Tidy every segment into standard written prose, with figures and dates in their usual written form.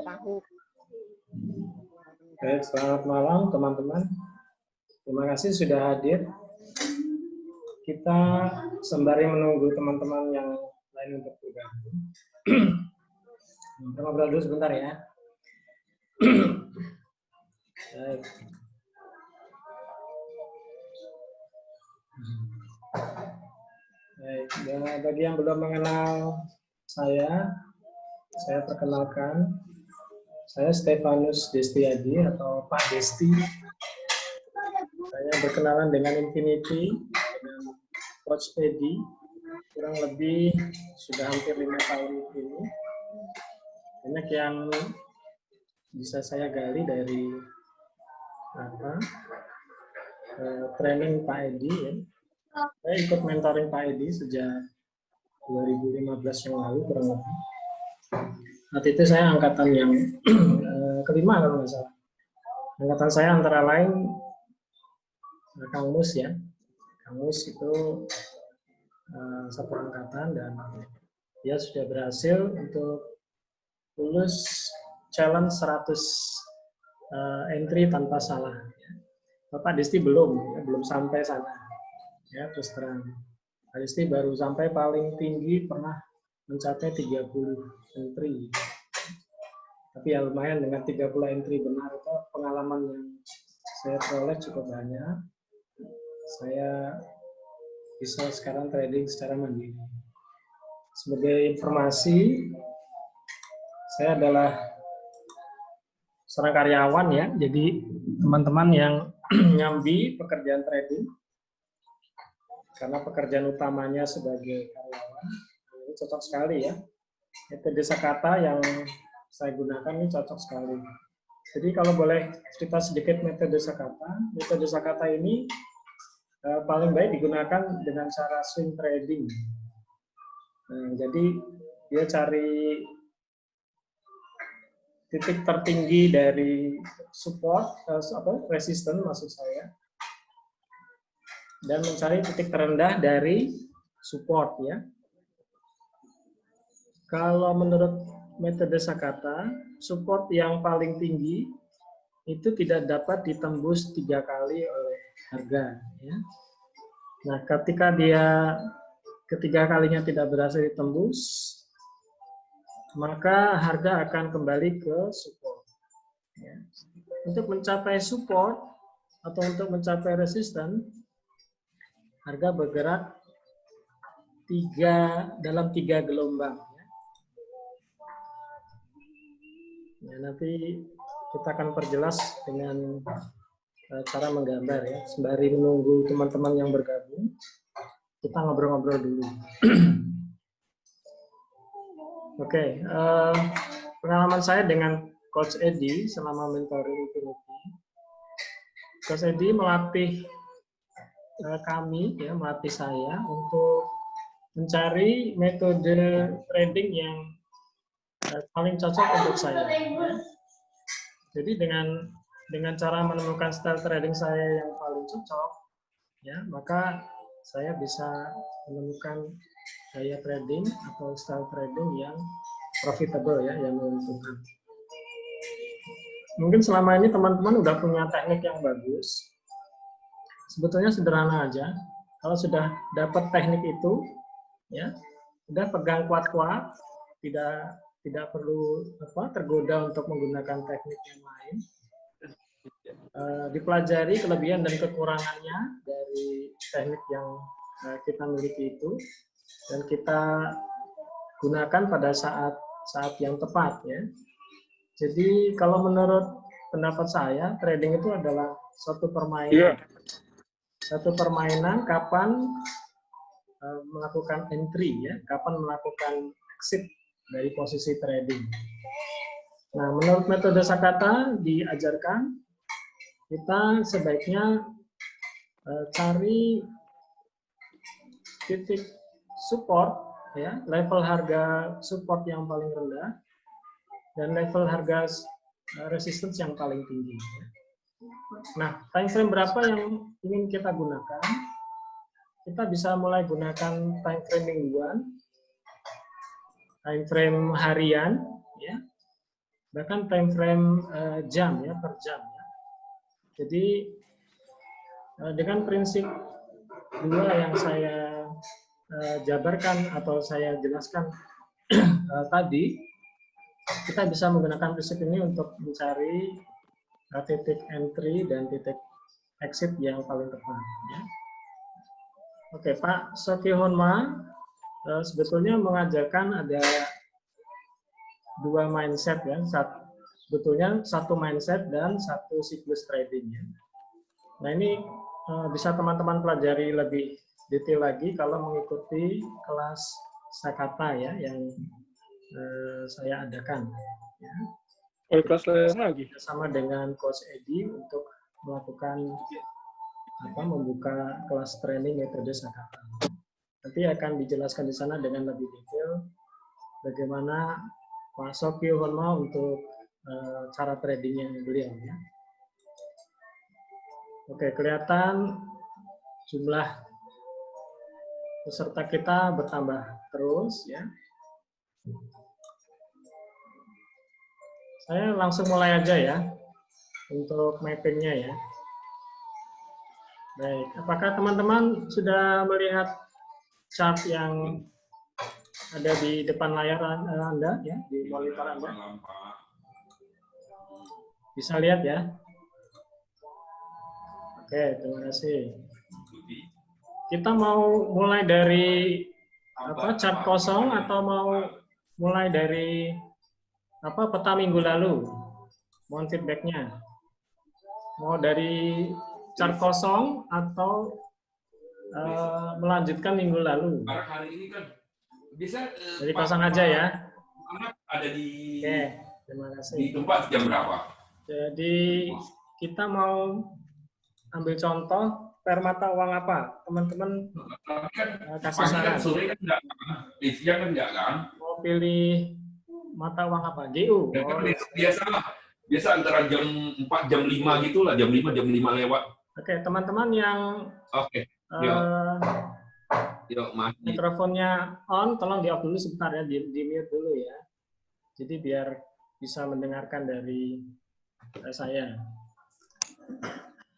Tahu. Baik, selamat malam teman-teman. Terima kasih sudah hadir. Kita sembari menunggu teman-teman yang lain untuk bergabung. Kita ngobrol dulu sebentar ya. Baik. Baik, bagi yang belum mengenal saya perkenalkan. Saya Stefanus Destiadi atau Pak Desti. Saya berkenalan dengan Infinity, dengan Coach Edi, kurang lebih sudah hampir 5 tahun ini. Banyak yang bisa saya gali dari training Pak Edi. Ya. Saya ikut mentoring Pak Edi sejak 2015 yang lalu kurang lebih. Waktu itu saya angkatan yang kelima kalau nggak salah. Angkatan saya antara lain Kang Mus ya. Kang Mus itu satu angkatan dan dia sudah berhasil untuk lulus challenge 100 entry tanpa salah. Bapak Desti belum sampai sana. Ya, terus terang. Pak Desti baru sampai paling tinggi pernah mencapai 30 entry. Tapi ya lumayan dengan 30 entry benar itu pengalaman yang saya peroleh cukup banyak. Saya bisa sekarang trading secara mandiri. Sebagai informasi, saya adalah seorang karyawan ya. Jadi teman-teman yang nyambi pekerjaan trading karena pekerjaan utamanya sebagai karyawan ini cocok sekali ya. Metode Sakata yang saya gunakan ini cocok sekali. Jadi kalau boleh cerita sedikit metode Sakata ini paling baik digunakan dengan cara swing trading. Jadi dia cari titik tertinggi dari support, resisten maksud saya, dan mencari titik terendah dari support ya. Kalau menurut metode Sakata, support yang paling tinggi itu tidak dapat ditembus 3 kali oleh harga. Ya. Nah, ketika dia ketiga kalinya tidak berhasil ditembus, maka harga akan kembali ke support. Ya. Untuk mencapai support atau untuk mencapai resisten, harga bergerak dalam 3 gelombang. Ya, nanti kita akan perjelas dengan cara menggambar ya. Sembari menunggu teman-teman yang bergabung, kita ngobrol-ngobrol dulu. Oke, pengalaman saya dengan Coach Edi selama mentoring Infinity. Coach Edi melatih melatih saya untuk mencari metode trading yang paling cocok untuk saya. Jadi dengan cara menemukan style trading saya yang paling cocok, ya maka saya bisa menemukan gaya trading atau style trading yang profitable ya, yang menguntungkan. Mungkin selama ini teman-teman udah punya teknik yang bagus. Sebetulnya sederhana aja. Kalau sudah dapat teknik itu, ya udah pegang kuat-kuat, tidak perlu tergoda untuk menggunakan teknik yang lain. Dipelajari kelebihan dan kekurangannya dari teknik yang kita miliki itu, dan kita gunakan pada saat yang tepat ya. Jadi kalau menurut pendapat saya, trading itu adalah suatu permainan. Satu permainan kapan melakukan entry ya, kapan melakukan exit dari posisi trading. Nah, menurut metode Sakata diajarkan kita sebaiknya cari titik support ya, level harga support yang paling rendah dan level harga resistance yang paling tinggi. Nah, time frame berapa yang ingin kita gunakan? Kita bisa mulai gunakan time frame mingguan time frame harian, ya, bahkan time frame jam ya, per jam. Ya. Jadi dengan prinsip dua yang saya jabarkan atau saya jelaskan tadi, kita bisa menggunakan prinsip ini untuk mencari titik entry dan titik exit yang paling tepat. Ya. Oke, Pak Soekihonma sebetulnya mengajarkan ada dua mindset ya, sebetulnya satu mindset dan satu siklus trading. Ya. Nah ini bisa teman-teman pelajari lebih detail lagi kalau mengikuti kelas Sakata ya yang saya adakan. Ya. Kelas lain lagi. Sama dengan Coach Edi untuk melakukan membuka kelas training metode Sakata. Nanti akan dijelaskan di sana dengan lebih detail bagaimana Pak Soekihonma untuk cara tradingnya beliau. Ya. Oke, kelihatan jumlah peserta kita bertambah terus ya. Saya langsung mulai aja ya untuk mappingnya ya. Baik, apakah teman-teman sudah melihat chart yang ada di depan layar Anda ya, di monitor Anda? Bisa lihat ya? Oke, terima kasih. Kita mau mulai dari chart kosong atau mau mulai dari peta minggu lalu? Mohon feedback-nya. Mau dari chart kosong atau melanjutkan minggu lalu? Hari ini kan bisa dari kosong aja ya. Ada di Oke, terima kasih. Di tempat jam berapa? Jadi kita mau ambil contoh permata uang apa? Teman-teman kasih saran. Kan sore kan enggak, di siang kan enggak kan? Mau pilih mata uang apa? GU. Ya, kan biasa antara jam 4 jam 5 gitulah, jam 5 lewat. Oke, teman-teman yang Yuk, mikrofonnya on, tolong di off dulu sebentar ya, di mute dulu ya. Jadi biar bisa mendengarkan dari saya.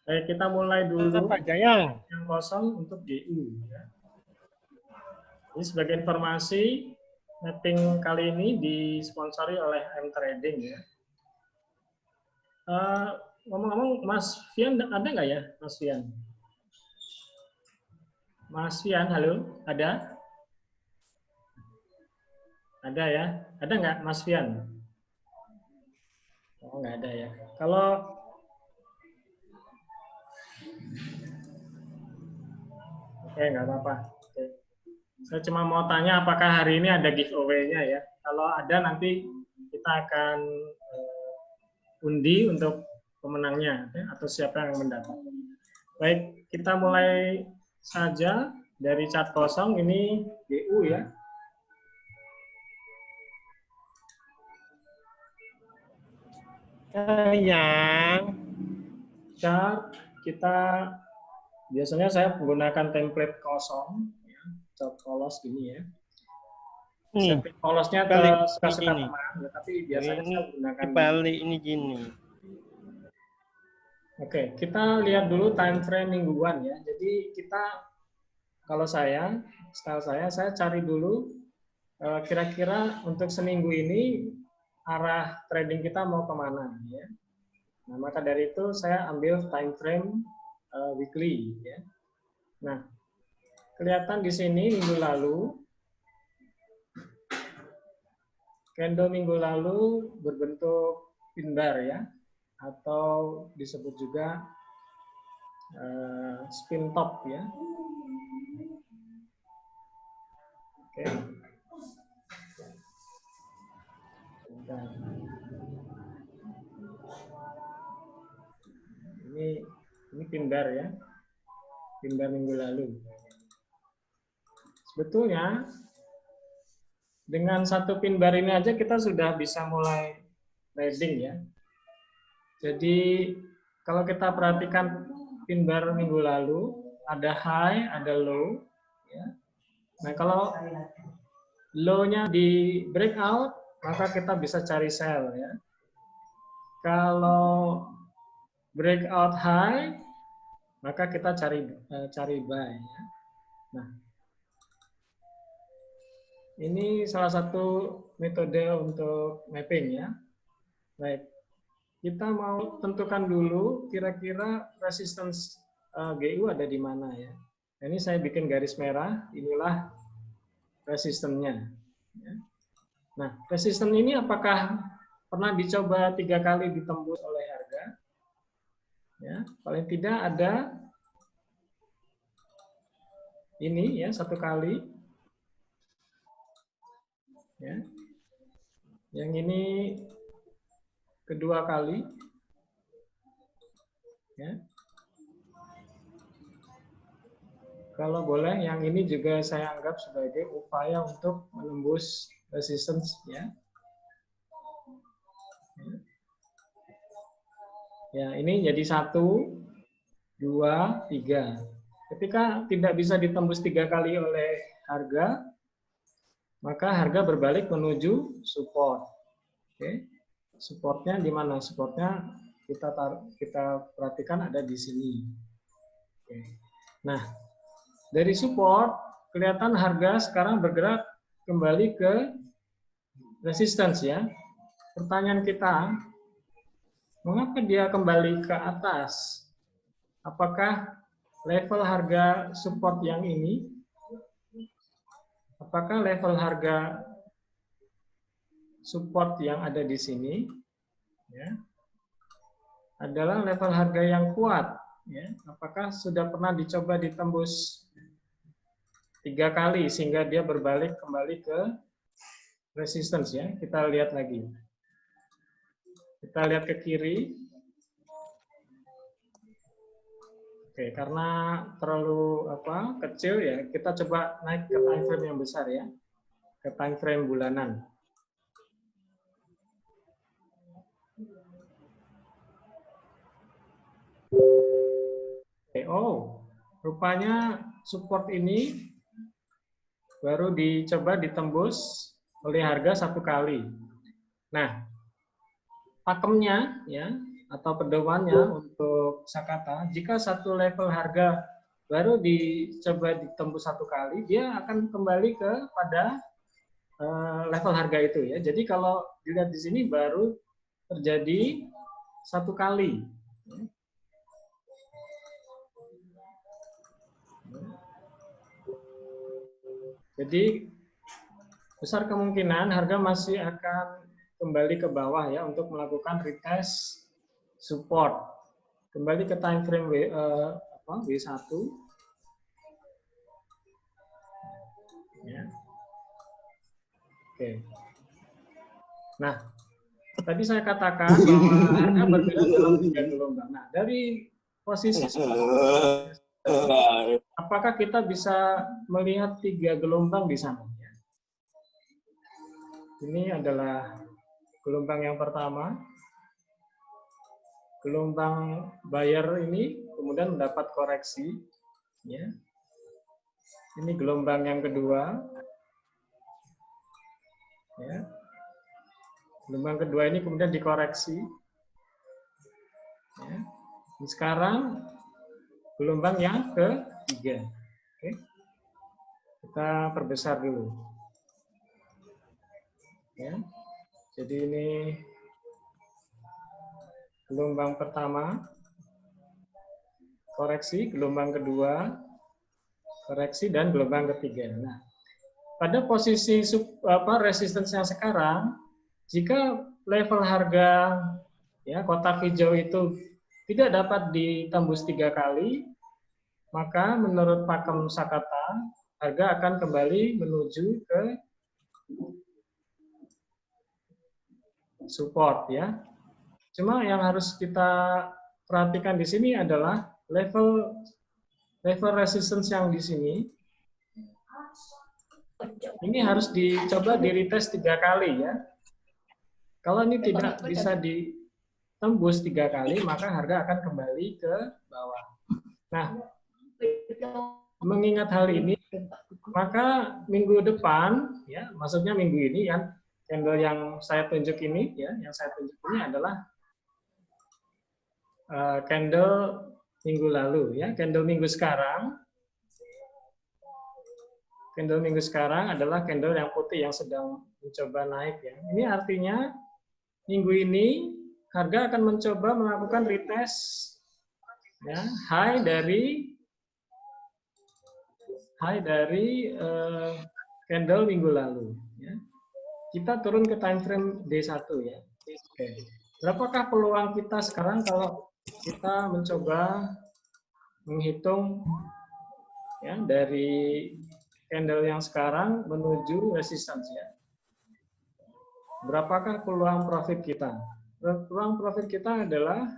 Baik, kita mulai dulu yang kosong untuk GU. Ya. Ini sebagai informasi, mapping kali ini disponsori oleh M Trading ya. Ngomong-ngomong, Mas Fian ada nggak ya, Mas Fian? Mas Fian, halo, ada? Ada ya? Ada nggak, Mas Fian? Oh, nggak ada ya. Kalau oke, nggak apa-apa. Saya cuma mau tanya apakah hari ini ada giveaway-nya ya. Kalau ada nanti kita akan undi untuk pemenangnya ya, atau siapa yang mendapat. Baik, kita mulai saja dari chart kosong ini GU ya. Sayang. Chart kita biasanya saya menggunakan template kosong, ya, chart polos gini ya. Template polosnya suka-suka teman, ya, tapi biasanya saya menggunakan balik ini gini. Oke, kita lihat dulu time frame mingguan ya. Jadi kita, kalau saya, style saya cari dulu kira-kira untuk seminggu ini arah trading kita mau kemana ya. Nah, maka dari itu saya ambil time frame weekly ya. Nah, kelihatan di sini minggu lalu, candle minggu lalu berbentuk pin bar ya, atau disebut juga spin top ya. Oke. Ini pin bar ya, pin bar minggu lalu. Sebetulnya dengan satu pin bar ini aja kita sudah bisa mulai trading ya. Jadi kalau kita perhatikan pin bar minggu lalu, ada high, ada low. Ya. Nah kalau low-nya di breakout, maka kita bisa cari sell ya. Kalau breakout high, maka kita cari buy ya. Nah, ini salah satu metode untuk mapping ya. Baik, kita mau tentukan dulu kira-kira resistance GU ada di mana ya. Ini saya bikin garis merah, inilah resistennya. Nah, resisten ini apakah pernah dicoba 3 kali ditembus oleh harga? Ya, paling tidak ada ini ya 1 kali. Ya. Yang ini kedua kali. Ya. Kalau boleh, yang ini juga saya anggap sebagai upaya untuk menembus resistance ya. Ya, ini jadi 1, 2, 3. Ketika tidak bisa ditembus 3 kali oleh harga, maka harga berbalik menuju support. Oke. Supportnya di mana? Supportnya kita perhatikan ada di sini. Oke. Nah, dari support kelihatan harga sekarang bergerak kembali ke resistance ya. Pertanyaan kita, mengapa dia kembali ke atas? Apakah level harga support yang ini? Apakah level harga support yang ada di sini ya, adalah level harga yang kuat? Ya? Apakah sudah pernah dicoba ditembus 3 kali sehingga dia berbalik kembali ke resistance ya? Kita lihat lagi. Kita lihat ke kiri. Oke, karena terlalu kecil ya, kita coba naik ke time frame yang besar ya, ke time frame bulanan. Oke, rupanya support ini baru dicoba ditembus oleh harga 1 kali. Nah, pakemnya ya atau pedomannya untuk Sakata, jika satu level harga baru dicoba ditembus 1 kali, dia akan kembali pada level harga itu ya. Jadi kalau dilihat di sini baru terjadi 1 kali. Jadi besar kemungkinan harga masih akan kembali ke bawah ya untuk melakukan retest support. Kembali ke time frame W1. Ya. Oke. Nah, tadi saya katakan bahwa harga bergerak dalam 3 gelombang. Nah, dari posisi apakah kita bisa melihat 3 gelombang di sana? Ini adalah gelombang yang pertama. Gelombang buyer ini kemudian mendapat koreksi. Ya. Ini gelombang yang kedua. Ya. Gelombang kedua ini kemudian dikoreksi. Ya. Sekarang gelombang yang ketiga. Oke. Kita perbesar dulu. Ya. Jadi ini gelombang pertama, koreksi, gelombang kedua, koreksi, dan gelombang ketiga. Nah, pada posisi resistance yang sekarang, jika level harga ya kotak hijau itu tidak dapat ditembus 3 kali, maka menurut pakem Sakata, harga akan kembali menuju ke support ya. Cuma yang harus kita perhatikan di sini adalah level resistance yang di sini. Ini harus dicoba di retest 3 kali ya. Kalau ini tidak bisa ditembus 3 kali, maka harga akan kembali ke bawah. Nah, mengingat hal ini, maka minggu depan, ya, maksudnya minggu ini kan, candle yang saya tunjuk ini, ya, yang saya tunjuk ini adalah candle minggu lalu, ya, candle minggu sekarang adalah candle yang putih yang sedang mencoba naik, ya. Ini artinya minggu ini harga akan mencoba melakukan retest, ya, high dari candle minggu lalu, ya. Kita turun ke time frame D1, ya. Oke. Berapakah peluang kita sekarang kalau kita mencoba menghitung, ya, dari candle yang sekarang menuju resistance, ya. Berapakah peluang profit kita? Peluang profit kita adalah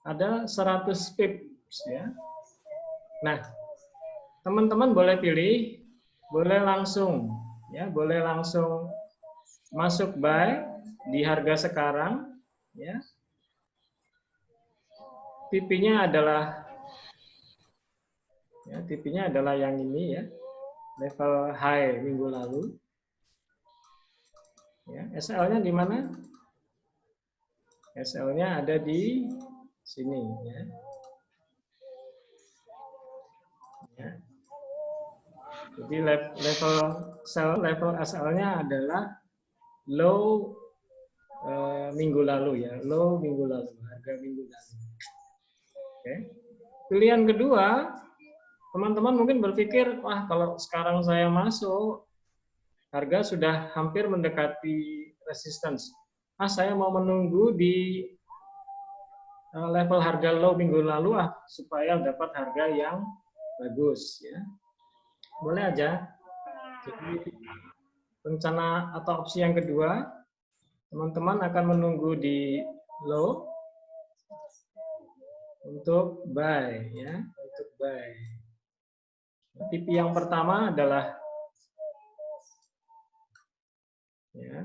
ada 100 pips, ya. Nah, teman-teman boleh pilih, boleh langsung, ya, boleh langsung masuk buy di harga sekarang, ya. TP-nya adalah, ya, TP-nya adalah yang ini, ya, level high minggu lalu. Ya, SL-nya di mana? SL-nya ada di sini, ya. Ya. Jadi level SL-nya adalah low minggu lalu, ya, low minggu lalu, harga minggu lalu. Oke. Pilihan kedua, teman-teman mungkin berpikir, wah, kalau sekarang saya masuk, harga sudah hampir mendekati resistance. Saya mau menunggu di level harga low minggu lalu, supaya dapat harga yang bagus, ya. Boleh aja. Jadi rencana atau opsi yang kedua, teman-teman akan menunggu di low untuk buy, ya, untuk buy. TP yang pertama adalah, ya,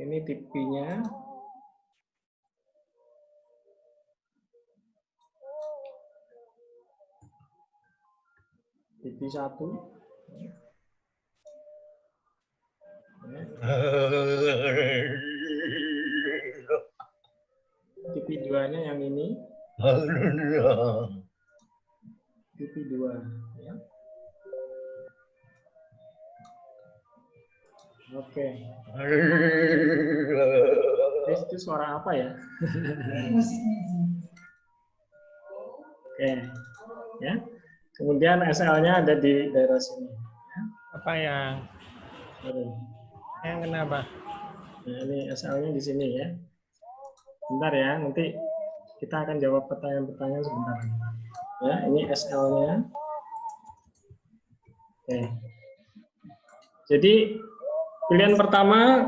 ini TP-nya. TP 1. TP 2-nya yang ini. TP 2, ya. Oke. Itu suara apa ya? Oke, ya. Kemudian SL-nya ada di daerah sini. Ya. Apa yang? Yang kenapa? Nah, ini SL-nya di sini, ya. Bentar, ya, nanti kita akan jawab pertanyaan-pertanyaan sebentar. Ya, ini SL-nya. Oke. Jadi pilihan pertama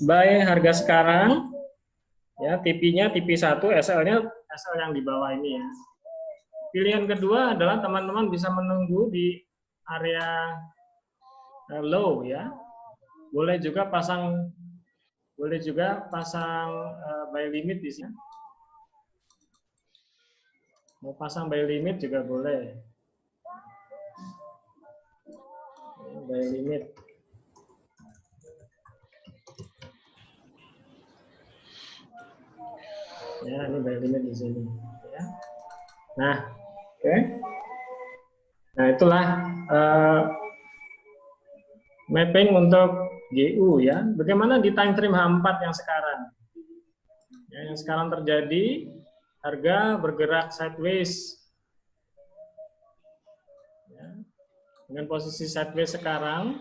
buy harga sekarang, ya, TP-nya TP 1, SL-nya SL yang di bawah ini, ya. Pilihan kedua adalah teman-teman bisa menunggu di area low, ya. Boleh juga pasang buy limit di sini. Mau pasang buy limit juga boleh. Buy limit. Ya, ini buy limit di sini, ya. Nah, oke. Nah, itulah mapping untuk GU, ya. Bagaimana di time frame H4 yang sekarang? Ya, yang sekarang terjadi, harga bergerak sideways. Ya. Dengan posisi sideways sekarang,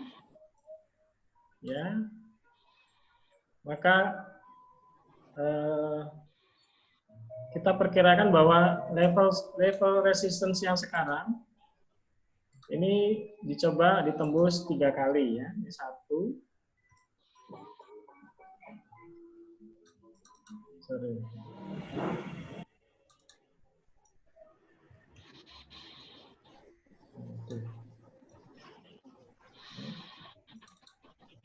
ya, maka kita perkirakan bahwa level resistance yang sekarang ini dicoba ditembus 3 kali, ya. Ini 1, sorry.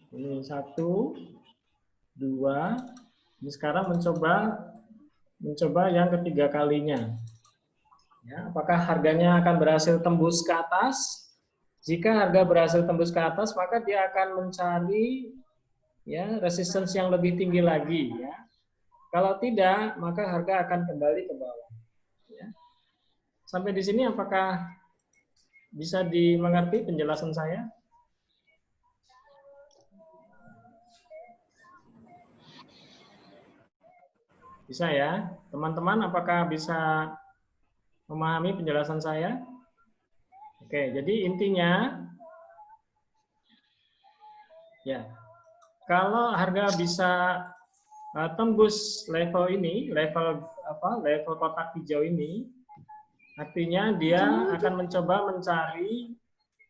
Ini 1, 2. Ini sekarang mencoba yang ketiga kalinya. Ya, apakah harganya akan berhasil tembus ke atas? Jika harga berhasil tembus ke atas, maka dia akan mencari ya resistance yang lebih tinggi lagi. Ya. Kalau tidak, maka harga akan kembali ke bawah. Ya. Sampai di sini, apakah bisa dimengerti penjelasan saya? Bisa ya, teman-teman? Apakah bisa memahami penjelasan saya? Oke, jadi intinya, ya, kalau harga bisa tembus level ini, level kotak hijau ini, artinya dia akan mencoba mencari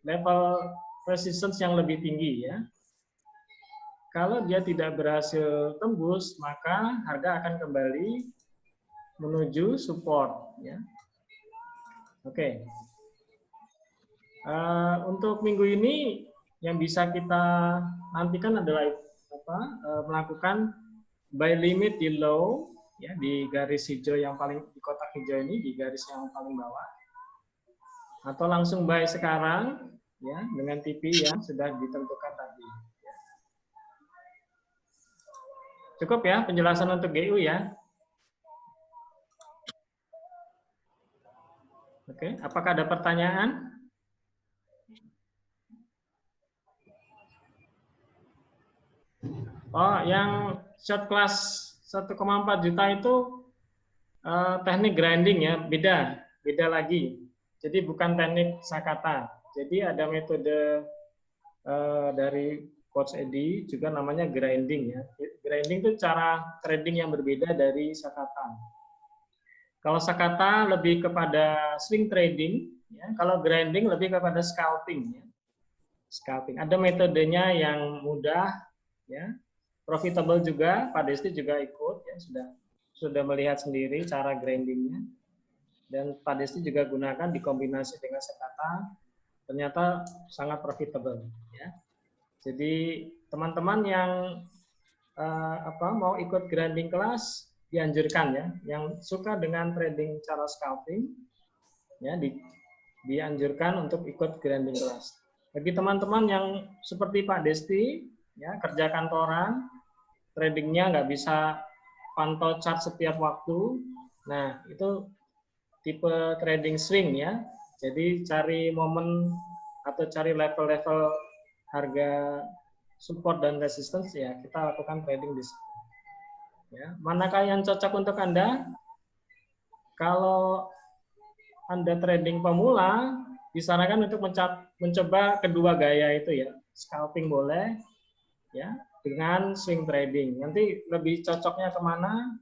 level resistance yang lebih tinggi ya. Kalau dia tidak berhasil tembus, maka harga akan kembali menuju support ya. Oke. Untuk minggu ini yang bisa kita nantikan adalah melakukan buy limit di low ya, di garis hijau yang paling di kotak hijau ini, di garis yang paling bawah, atau langsung buy sekarang ya dengan TP yang sudah ditentukan tadi. Cukup ya penjelasan untuk GU ya. Oke, apakah ada pertanyaan? Oh, yang short class 1,4 juta itu teknik grinding ya, beda lagi. Jadi bukan teknik Sakata. Jadi ada metode dari Coach Edi juga namanya grinding ya. Grinding itu cara trading yang berbeda dari Sakata. Kalau Sakata lebih kepada swing trading, ya. Kalau grinding lebih kepada scalping ya. Scalping. Ada metodenya yang mudah ya. Profitable juga, Pak Desti juga ikut ya, sudah melihat sendiri cara grindingnya, dan Pak Desti juga gunakan dikombinasi dengan Sakata, ternyata sangat profitable ya. Jadi teman-teman yang mau ikut grinding kelas dianjurkan ya, yang suka dengan trading cara scalping ya, dianjurkan untuk ikut grinding kelas. Bagi teman-teman yang seperti Pak Desti ya, kerja kantoran, tradingnya nggak bisa pantau chart setiap waktu, nah itu tipe trading swing ya. Jadi cari momen atau cari level-level harga support dan resistance ya, kita lakukan trading di situ. Ya, manakah yang cocok untuk Anda? Kalau Anda trading pemula, disarankan untuk mencoba kedua gaya itu ya, scalping boleh, ya, dengan swing trading. Nanti lebih cocoknya kemana?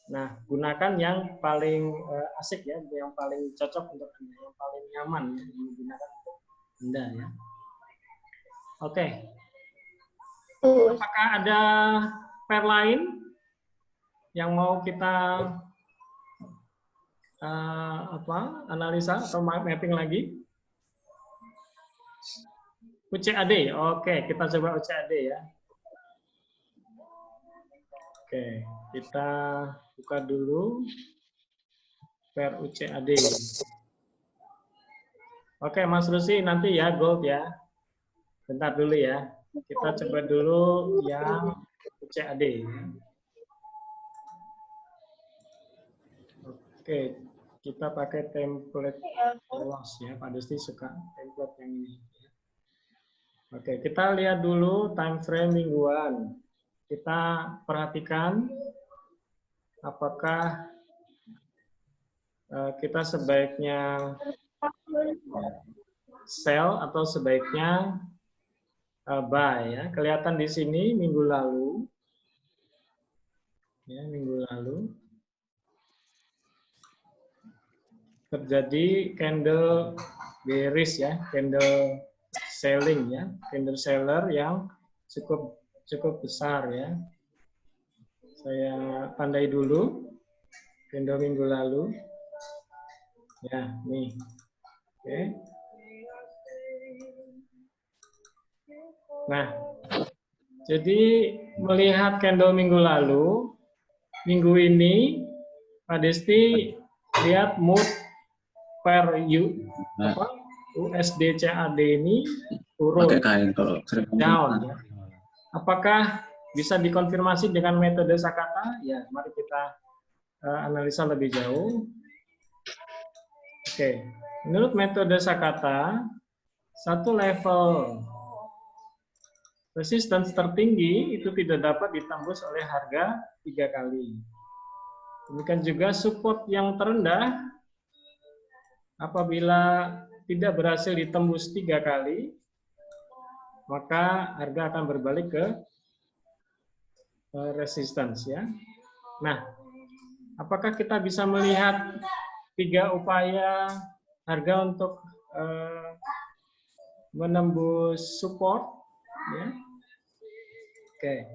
Nah, gunakan yang paling asik ya, yang paling cocok untuk Anda, yang paling nyaman ya, digunakan untuk Anda ya. Oke. Apakah ada pair lain yang mau kita analisa atau mapping lagi? UCAD, oke, kita coba UCAD ya. Oke, kita buka dulu pair UCAD. Oke, Mas Rusi nanti ya gold ya. Bentar dulu ya. Kita coba dulu yang UCAD. Oke, kita pakai template loss ya. Pak Desti suka template yang ini. Oke, kita lihat dulu time frame mingguan. Kita perhatikan apakah kita sebaiknya sell atau sebaiknya buy ya. Kelihatan di sini minggu lalu. Ya, minggu lalu terjadi candle bearish ya, candle selling ya, candle seller yang cukup besar ya. Saya tandai dulu candle minggu lalu. Ya, nih. Oke. Nah, jadi melihat candle minggu lalu, minggu ini Pak Desti lihat mood per USD CAD ini turun, pakai kain kalau sering down. Ya. Apakah bisa dikonfirmasi dengan metode Sakata? Ya, mari kita analisa lebih jauh. Oke, menurut metode Sakata, satu level resistance tertinggi itu tidak dapat ditembus oleh harga 3 kali. Demikian juga support yang terendah apabila tidak berhasil ditembus 3 kali, maka harga akan berbalik ke resistance ya. Nah, apakah kita bisa melihat 3 upaya harga untuk menembus support ya? Oke.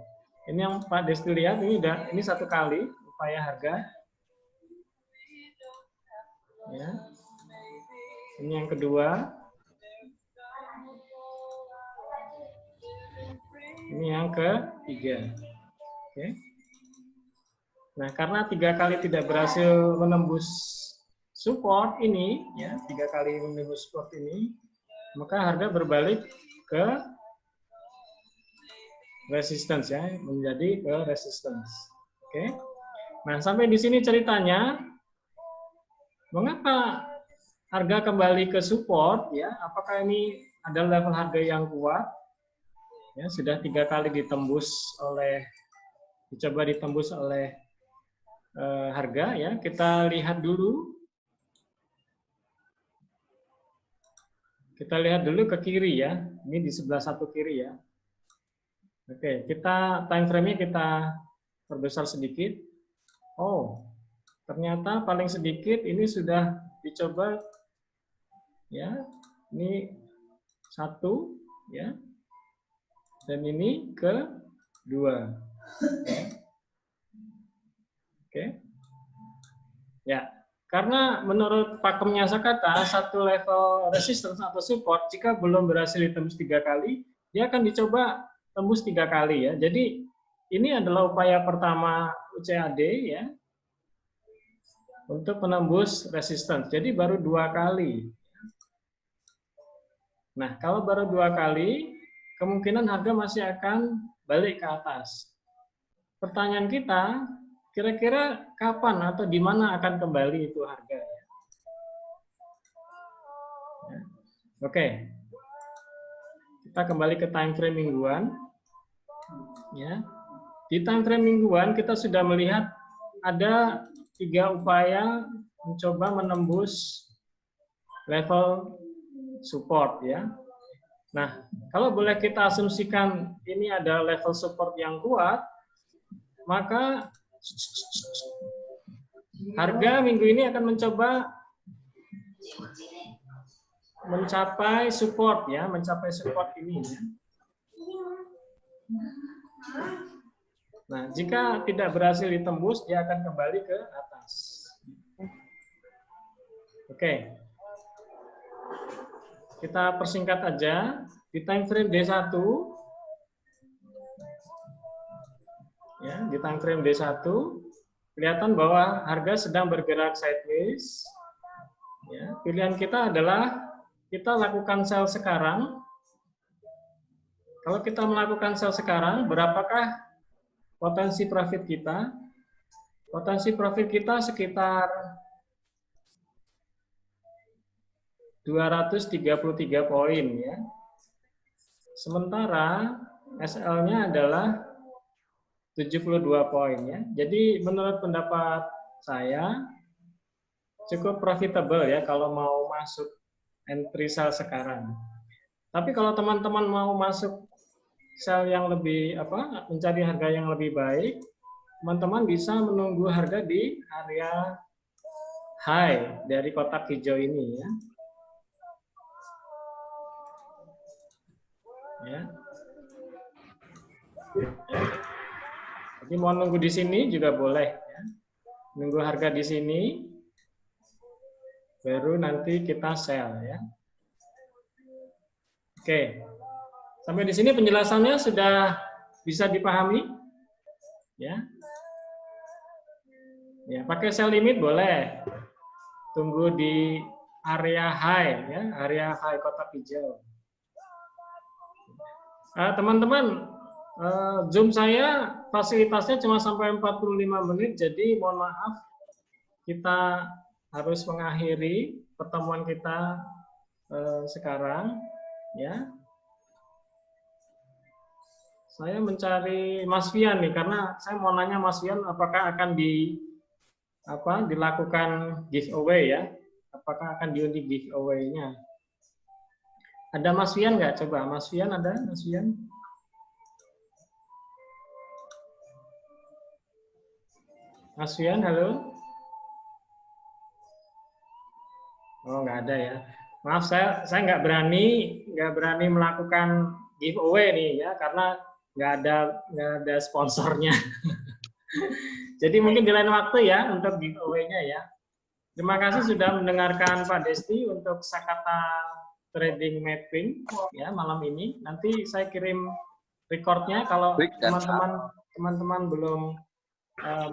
Ini yang Pak Desti lihat ini 1 kali upaya harga. Ya. Ini yang kedua. Ini yang ketiga. Oke. Nah, karena 3 kali tidak berhasil menembus support ini, ya 3 kali menembus support ini, maka harga berbalik ke resistance ya, menjadi ke resistance. Oke. Nah, sampai di sini ceritanya, mengapa harga kembali ke support ya? Apakah ini adalah level harga yang kuat? Ya, sudah 3 kali dicoba ditembus oleh harga ya. Kita lihat dulu. Kita lihat dulu ke kiri ya. Ini di sebelah satu kiri ya. Oke, kita time frame-nya kita perbesar sedikit. Oh, ternyata paling sedikit ini sudah dicoba ya. Ini 1 ya. Dan ini ke-2. Oke. Ya, karena menurut pakemnya Sakata, satu level resistance atau support jika belum berhasil ditembus 3 kali, dia akan dicoba tembus 3 kali ya. Jadi ini adalah upaya pertama UCAD ya untuk menembus resistance. Jadi baru 2 kali. Nah, kalau baru 2 kali, kemungkinan harga masih akan balik ke atas. Pertanyaan kita, kira-kira kapan atau di mana akan kembali itu harga? Ya. Oke, kita kembali ke time frame mingguan. Ya, di time frame mingguan kita sudah melihat ada 3 upaya mencoba menembus level support ya. Nah, kalau boleh kita asumsikan ini ada level support yang kuat, maka harga minggu ini akan mencoba mencapai support ya, mencapai support ini ya. Nah, jika tidak berhasil ditembus, dia akan kembali ke atas. Oke. Kita persingkat aja. Di time frame D1, ya, di time frame D1, kelihatan bahwa harga sedang bergerak sideways. Ya, pilihan kita adalah kita lakukan sell sekarang. Kalau kita melakukan sell sekarang, berapakah potensi profit kita? Potensi profit kita sekitar 233 poin ya. Sementara SL-nya adalah 72 poin ya. Jadi menurut pendapat saya cukup profitable ya kalau mau masuk entry sell sekarang. Tapi kalau teman-teman mau masuk sell yang lebih mencari harga yang lebih baik, teman-teman bisa menunggu harga di area high dari kotak hijau ini ya. Ya. Jadi mau nunggu di sini juga boleh ya. Nunggu harga di sini baru nanti kita sell ya. Oke. Sampai di sini penjelasannya sudah bisa dipahami? Ya. Ya, pakai sell limit boleh. Tunggu di area high, ya, area high kotak hijau. Teman-teman, Zoom saya fasilitasnya cuma sampai 45 menit, jadi mohon maaf kita harus mengakhiri pertemuan kita sekarang, ya. Saya mencari Mas Fian nih, karena saya mau nanya Mas Fian apakah akan dilakukan giveaway ya? Apakah akan diundi giveaway-nya? Ada Mas Fian nggak? Coba Mas Fian ada? Mas Fian? Mas Fian, halo? Oh, nggak ada ya. Maaf, saya nggak berani melakukan giveaway nih ya, karena nggak ada sponsornya. Jadi mungkin di lain waktu ya untuk giveaway-nya ya. Terima kasih sudah mendengarkan Pak Desti untuk Sakata Trading Mapping ya malam ini. Nanti saya kirim recordnya kalau teman-teman belum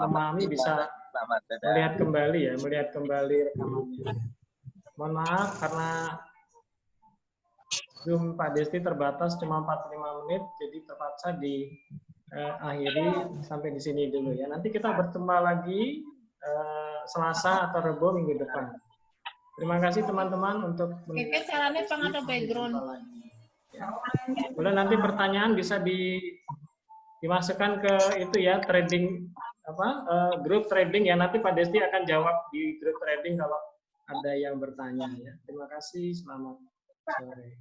memahami bisa melihat kembali rekamannya. Mohon maaf karena Zoom Pak Desti terbatas cuma 45 menit, jadi terpaksa diakhiri sampai di sini dulu ya. Nanti kita bertemu lagi Selasa atau Rabu minggu depan. Terima kasih teman-teman untuk Oke, caranya pengaruh background. Ya. Boleh nanti pertanyaan bisa dimasukkan ke itu ya, trading grup trading ya. Nanti Pak Desti akan jawab di grup trading kalau ada yang bertanya ya. Terima kasih, selamat sore.